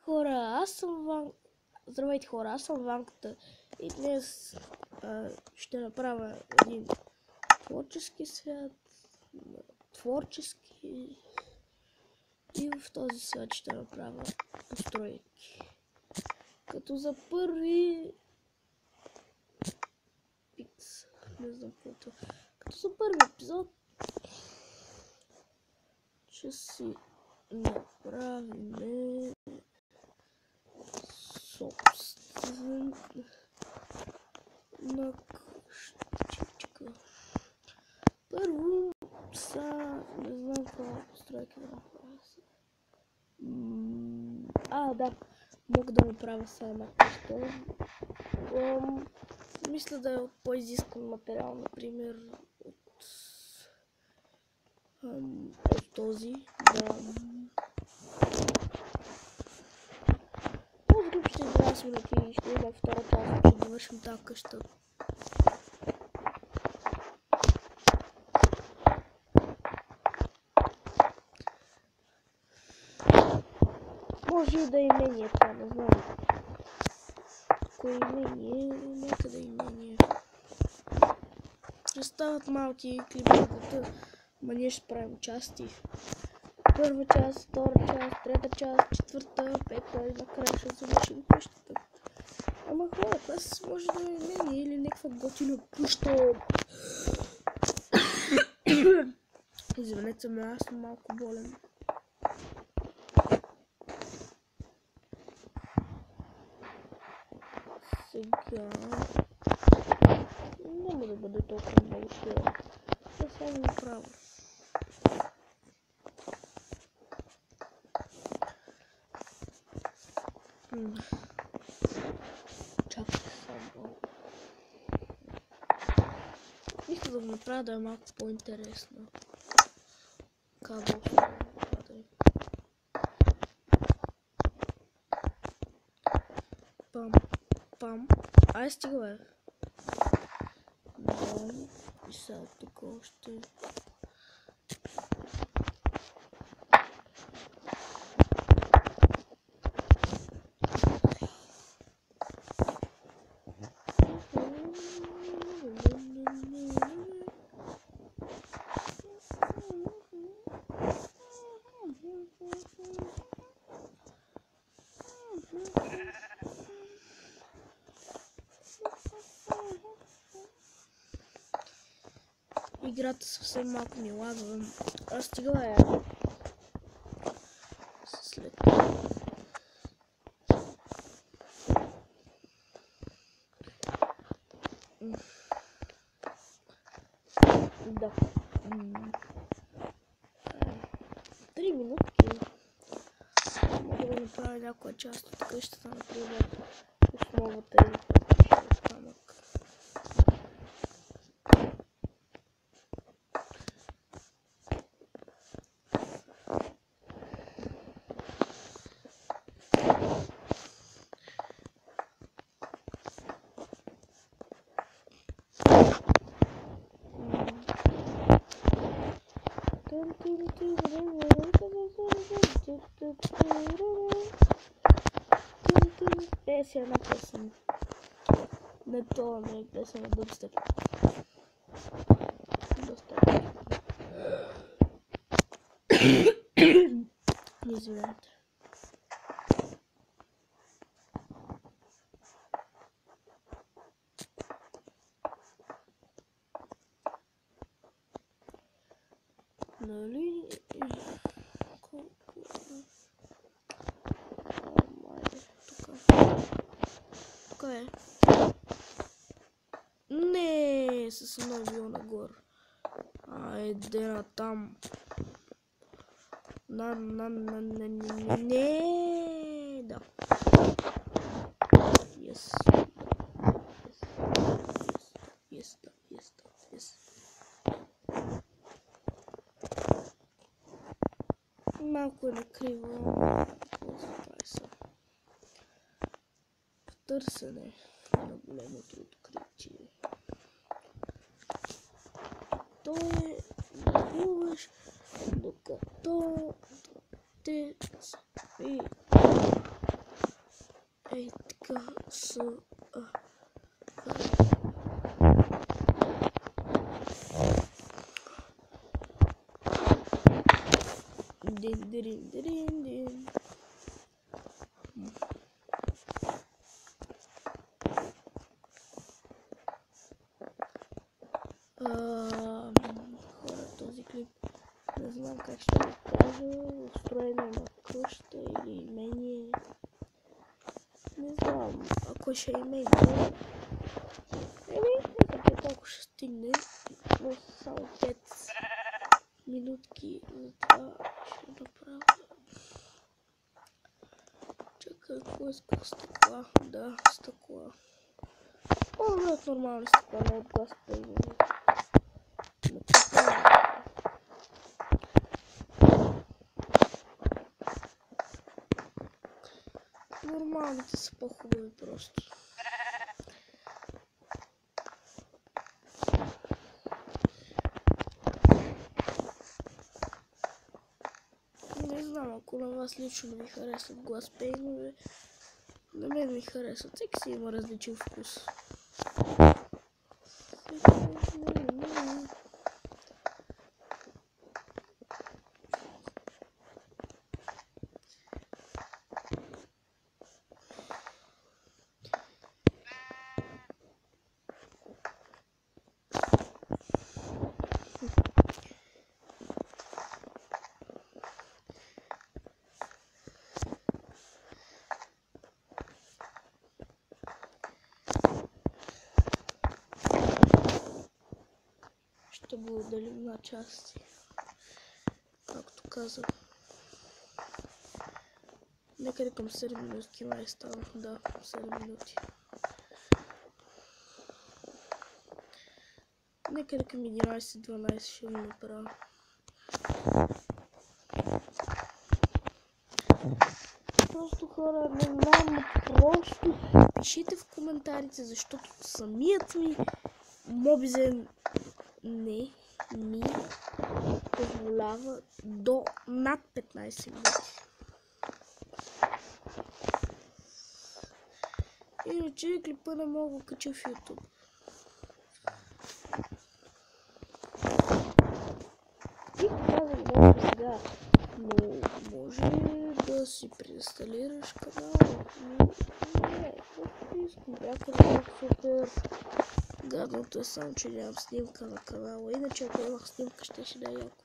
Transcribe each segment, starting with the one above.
Хора, аз съм Ван... Здравейте хора, аз съм Ванката и днес ще направя един творчески свят, творчески, и в този свят ще направя постройки. Като за първи пикс, не знам какво. Като за първи епизод ще си направим собствена къщичка. Първо не знам каква постройка да направя. Да, мога да направя само една къща. Мисля да е от по-изискан материал, например от този. Да. Този клип ще изгледа си и ще има втора част, ще довършим тази къща. Може и да имение това, не знам. Кое имение, нека да имение. Ще стават малки клиповете, ма ние ще правим части. Първа част, втора част, трета част, четвърта, пета и накрая ще завършим къщата. Ама хора, това може да е имение или някаква готина къща. Извинете ме, аз съм малко болен. Сега няма да бъде толкова много сила. Да само направо. Чакай само. Мисля да го направя да е малко по-интересно. Кабел. Пам. Ай, стига бе. Да, и сега тук още. Играта съвсем малко ми лагва. Аз стига е. След да. 3 минутки. Мога да направя някоя част от къщата, например основата и камък. Си една песен. Не това не е песен на дъбстеп. Не извинете. Нали? Тук е. Не, с едно било нагоре. Айде на там. Не, да. Yes. Малко е накриво. Търсене на големото откритие. То е да плуваш, докато те спи. С... Дин. Хора, този клип не знам как ще го кажа. Устроение на къща или имение. Не знам, ако ще имение. Не знам колко ще стигне, но само 5 минутки, затова ще направя. Чакай, какво иска стъкла? Да, стъкла. Може да е нормални стъкла, не от глас пейнове. Нормалните са по-хубави просто. Не знам, ако на вас лично ви харесват глас пейнове, на мен ми харесват. Всеки си има различен вкус. Ще го отделим на части, както казах. Некъде към 7 минути май става. Да, 7 минути. Некъде към 11-12 ще го направя. Просто хора, не знам, просто пишите в коментарите, защото самият ми Mobizen не ми позволява до над 15 минути. Иначе клипа не мога да кача в YouTube. И казвам много сега, но може да си преинсталираш канала. Не, просто искам. Бяха супер. Гадното е само, че нямам снимка на канала. Иначе ако имах снимка, ще да е яко.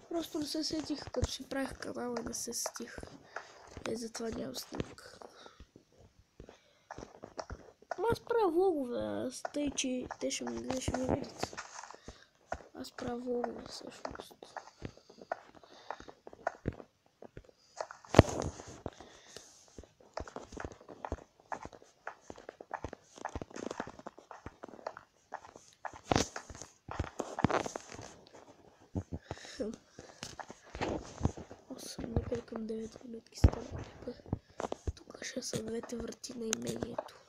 Просто не се сетих, като си правих канала, не се сетих. И затова нямам снимка. Аз правя влогове, тъй че те ще ми видят. Аз правя влогове всъщност. Некъде към 9 минутки стана клипа. Тук ще са двете врати на имението.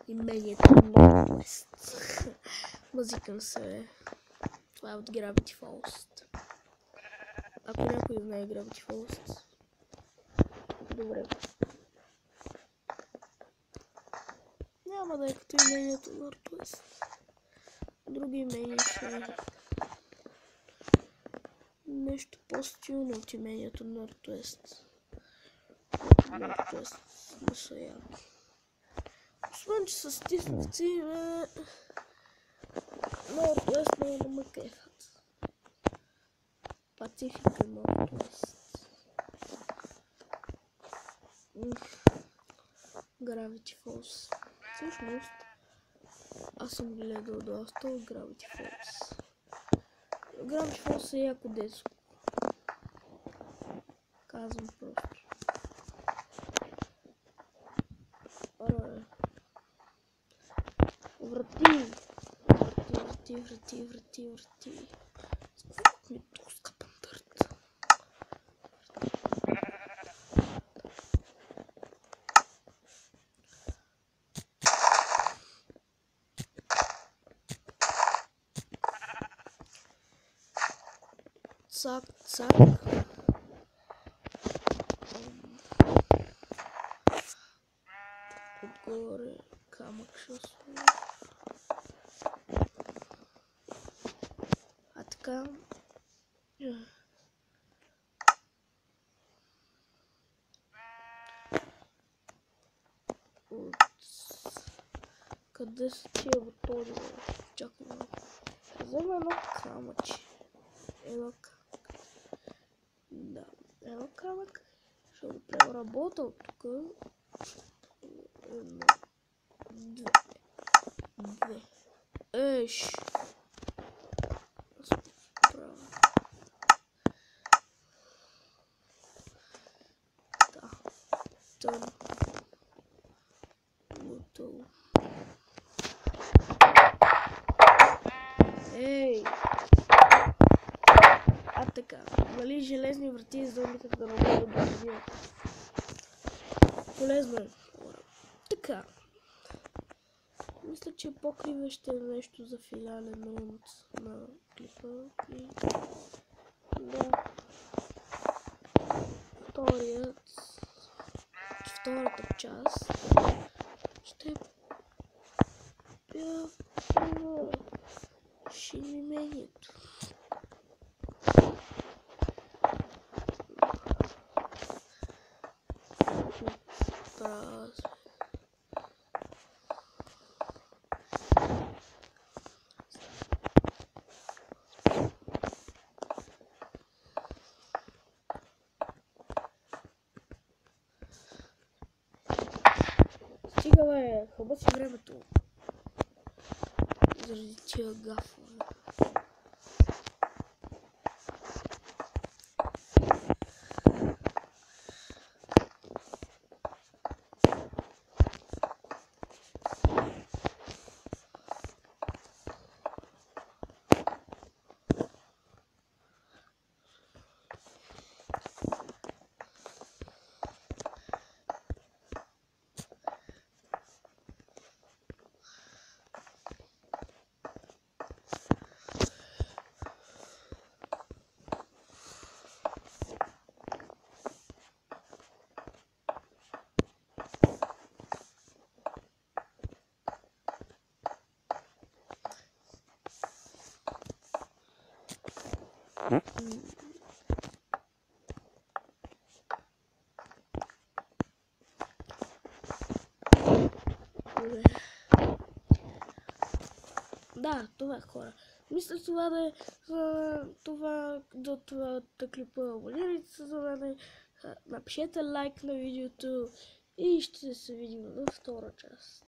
Имението Northwest. Музикъм се. Това е от Gravity Falls. Ако някой знае Gravity Falls. Добре. Няма да е като имението Northwest. Други имения ще нещо по-стилно от имението Northwest. Northwest не са яки. Освен, че са стиснавци, Northwest не ме кефат. Пацифика Northwest. Gravity Falls. Всъщност, аз съм гледал доста от Gravity Falls. Gravity Falls е яко детско. Казвам просто. Врати. Сколько ми туска пантърт. Цак. Така. Къде са тия бутони? Чакай малко. Ще взема едно камъче. Едно камък. Да, едно камък. Ще го преработя от тук. Едно. Две. Еш. Да. Тън. Готово. Ей! А така, нали железни врати издълникът да работят да разбира. Полезно е. Така. Мисля, че покрива ще е нещо за финален рунд на клипа. И... да. Втората част ще бя в шинимението. Стига бе, хъба си времето. Заради тия гафове. Да, това е хора. Мисля това да е това клипа. Абонирайте се за мен, напишете лайк на видеото и ще се видим във втора част.